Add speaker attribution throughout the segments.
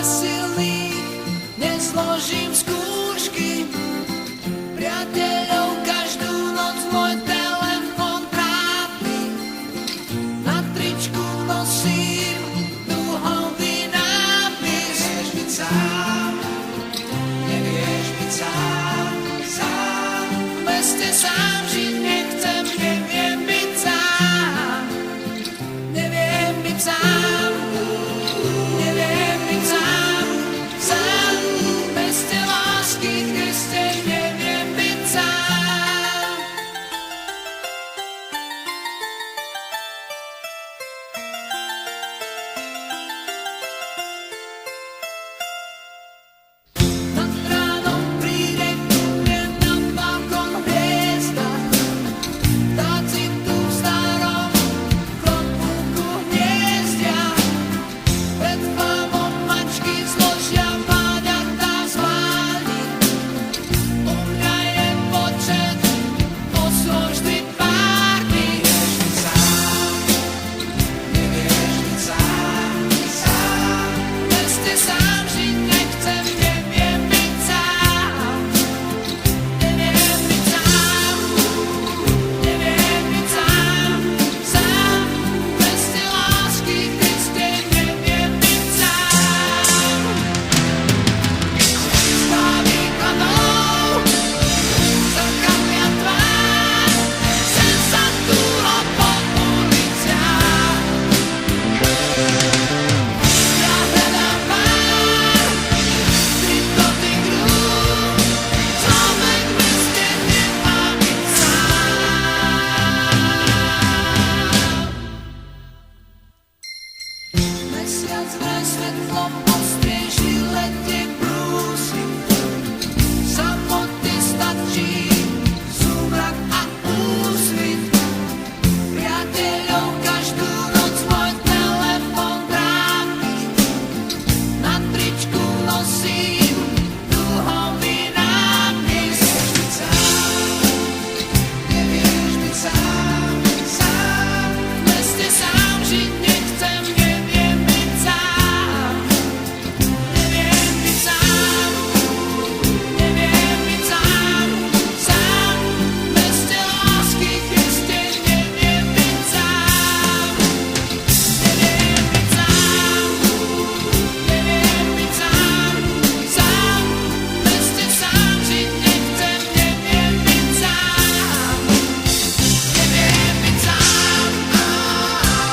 Speaker 1: silných, nezložím skúšky. Priateľov každú noc môj telefon trápi. Na tričku nosím duhový nápis. Nevieš byť sám, nevieš byť sám, sám. V meste sám žiť nechcem, neviem byť sám. Neviem byť sám, neviem byť sám, sám. V meste lásky, Kriste, neviem byť sám. Nad ránom príde ku mne na balkón hviezda. Vtáci tu v starom klobúku hniezdia. Pred fámom mačky zložia váňatá z váni. U mňa je počet osôb vždy pár dní. Nevieš byť sám, nevieš byť sám, sám. V meste sám žiť nechcem, neviem byť sám. Neviem byť sám, neviem byť sám, sám. V meste lásky, Kriste, neviem byť sám. Stavy kladou, zrkadlia tvár, sem sa túla po uliciach. Ja hľadám pár, skrytých rúk, človek v meste nemá byť sám. Mesiac vraj svetlom ostrieží, letie brúsi. Samoty stačí súmrak a úsvit. Priateľov každú noc môj telefon trápi. Na tričku nosím duhový nápis. Nevieš byť sám, sám. V meste sám žiť nechcem, neviem byť sám. Neviem byť sám, neviem byť sám, sám. V meste lásky, Kriste, neviem byť sám. Neviem byť sám, neviem byť sám, sám. V meste sám žiť nechcem, neviem byť sám. Neviem byť sám,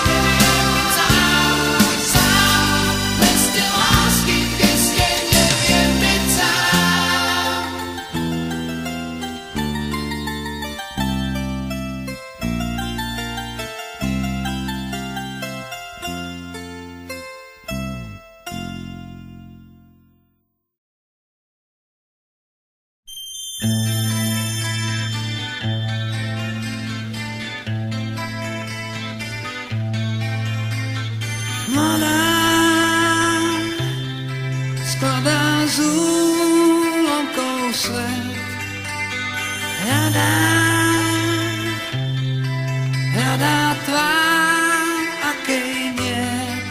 Speaker 1: neviem byť sám, sám. V meste lásky, Kriste, neviem byť sám. Mladá skladá z úlomkov svet. Hľadá tvár, akej niet.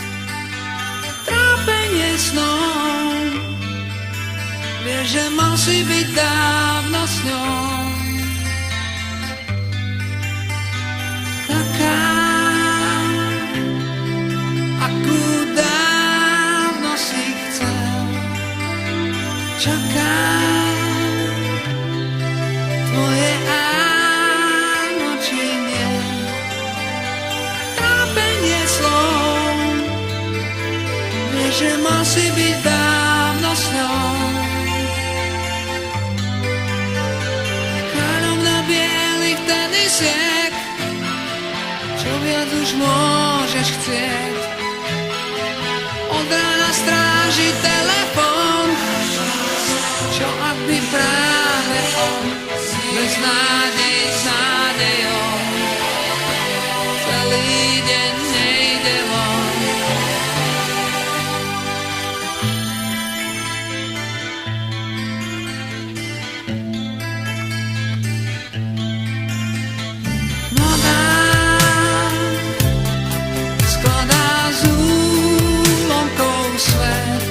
Speaker 1: Trápenie snom, vieš, že mal si byť dávno s ňou. Taká, akú dávno si chcel. Čakám tvoje áno či nie. Trápenie slov, vieš, že mal si byť dávno s ňou. Károm na bielých tenisiek, čo viac už môžeš chcieť. Od rána stráži telefón, čo ak by práve on bez nádej s nádejou celý deň nejde von. Mladá skladá z úlomkov svet.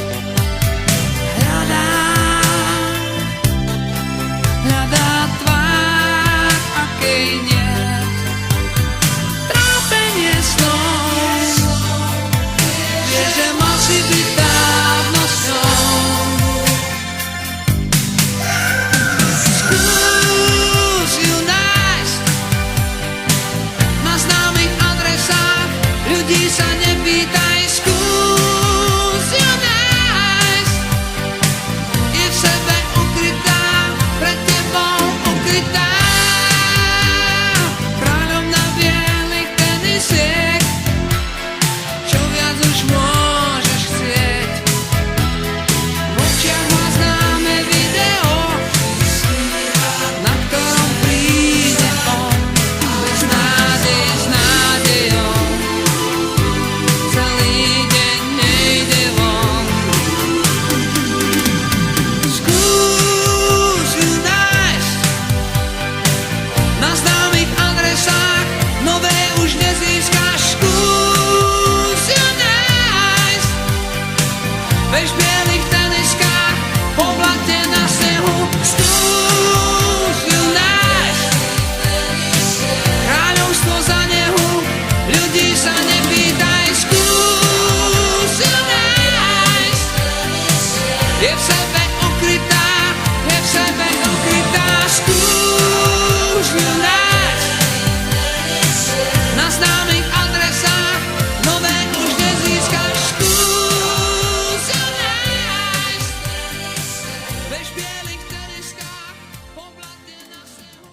Speaker 1: Vieš, v bielých teniskách, po blate na snehu, skús ju nájsť. Kráľovstvo za nehu, ľudí sa nepýtaj, skús ju nájsť. Je v sebe ukrytá, je v sebe ukrytá, skús ju nájsť. Na známych adresách nové už nezískaš, skús ju nájsť. Vieš, v bielých teniskách, po blate na snehu,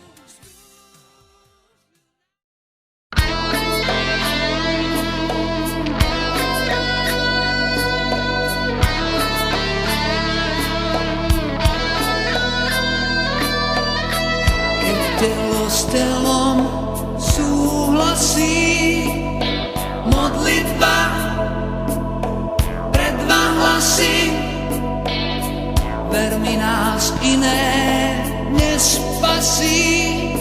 Speaker 1: keď telo s telom súhlasí, modlitba pre dva hlasy, ver mi, nás iné nespasí,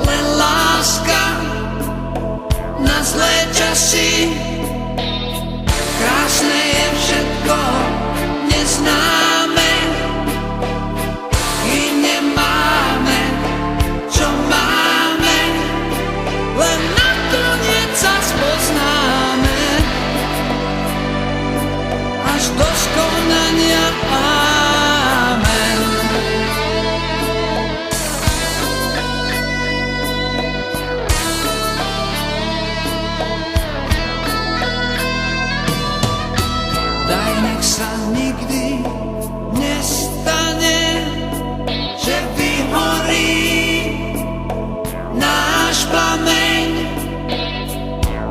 Speaker 1: len láska na zlé časy. Krásne je všetko neznáme, i nemáme, čo máme, len nakoniec sa spoznáme, až do skonania. Amen. Daj, nech sa nikdy nestane, že vyhorí náš plameň,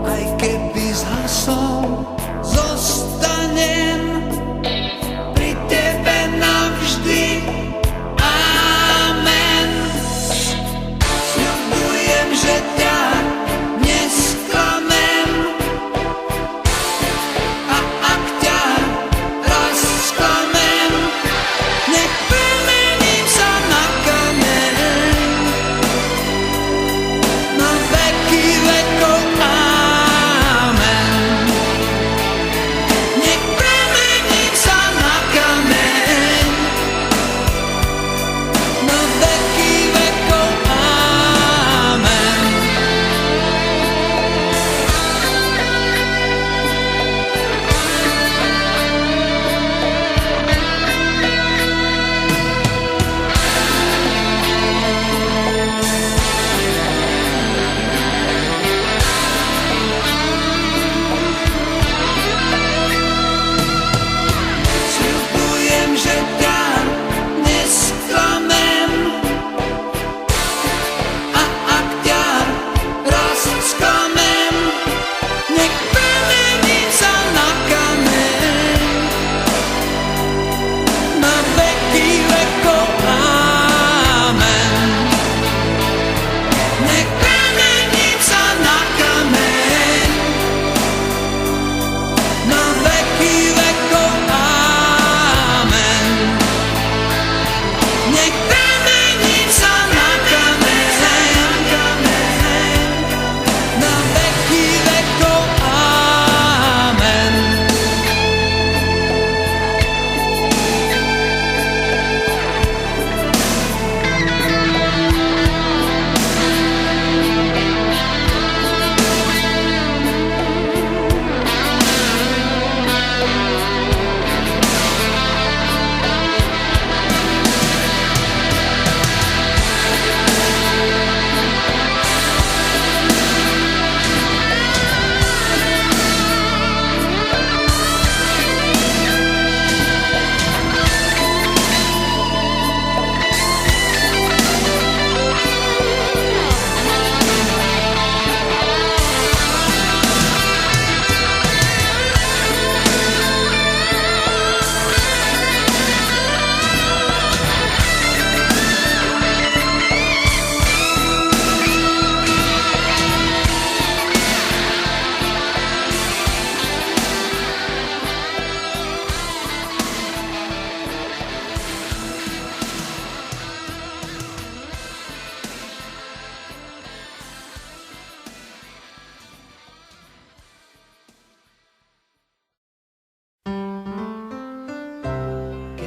Speaker 1: aj keby zhasol, zostanem pri tebe navždy. Amen. Sľubujem, že ťa nesklamem, a ak ťa raz sklamem, nech premením sa na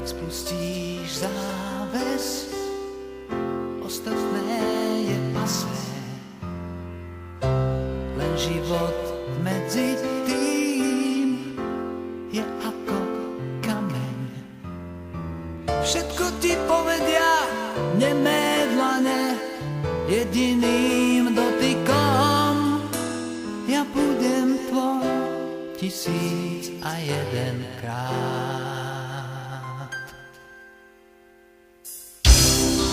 Speaker 1: keď spustíš záves, ostatné je pasé. Len život medzi tým je ako kameň. Všetko ti povedia nemé dlane, jediným dotykom ja budem tvoj 1001 krát.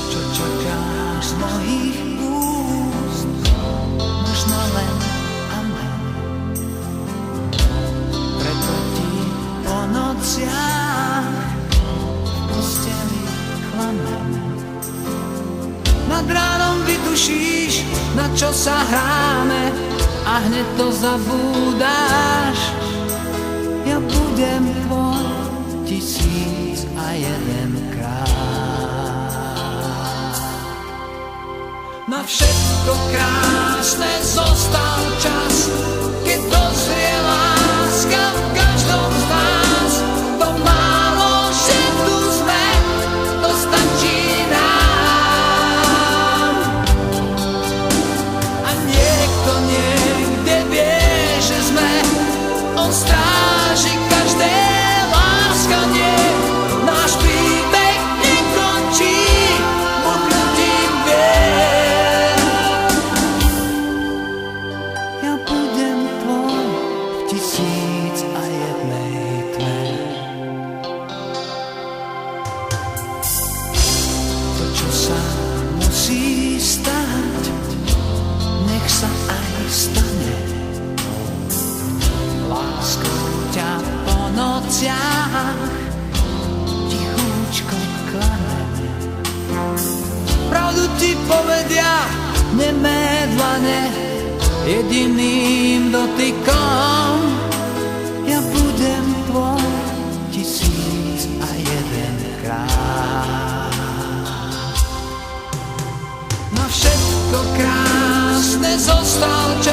Speaker 1: Čo čakáš z mojich úst, možno len amen. Preto ti po nociach v posteli klamem. Nad ránom vytušíš, na čo sa hráme, a hneď to zabúdáš. Ja budem tvoj 1001 krát. Na všetko krásne zostal čas, keď dozrie láska v každom z nás. To málo, že tu sme, to stačí nám. A niekto niekde vie, že sme, on stráži každé láskanie. Náš príbeh nekončí buknutím vier. Ja budem tvoj v 1001 tme. To, čo sa musí stať, nech sa aj stane. Láskou ťa po nociach tichúčko klanem. Pravdu ti povedia nemé dlane, jediným dotykom ja budem tvoj 1001 krát. Na všetko krásne zostal čas,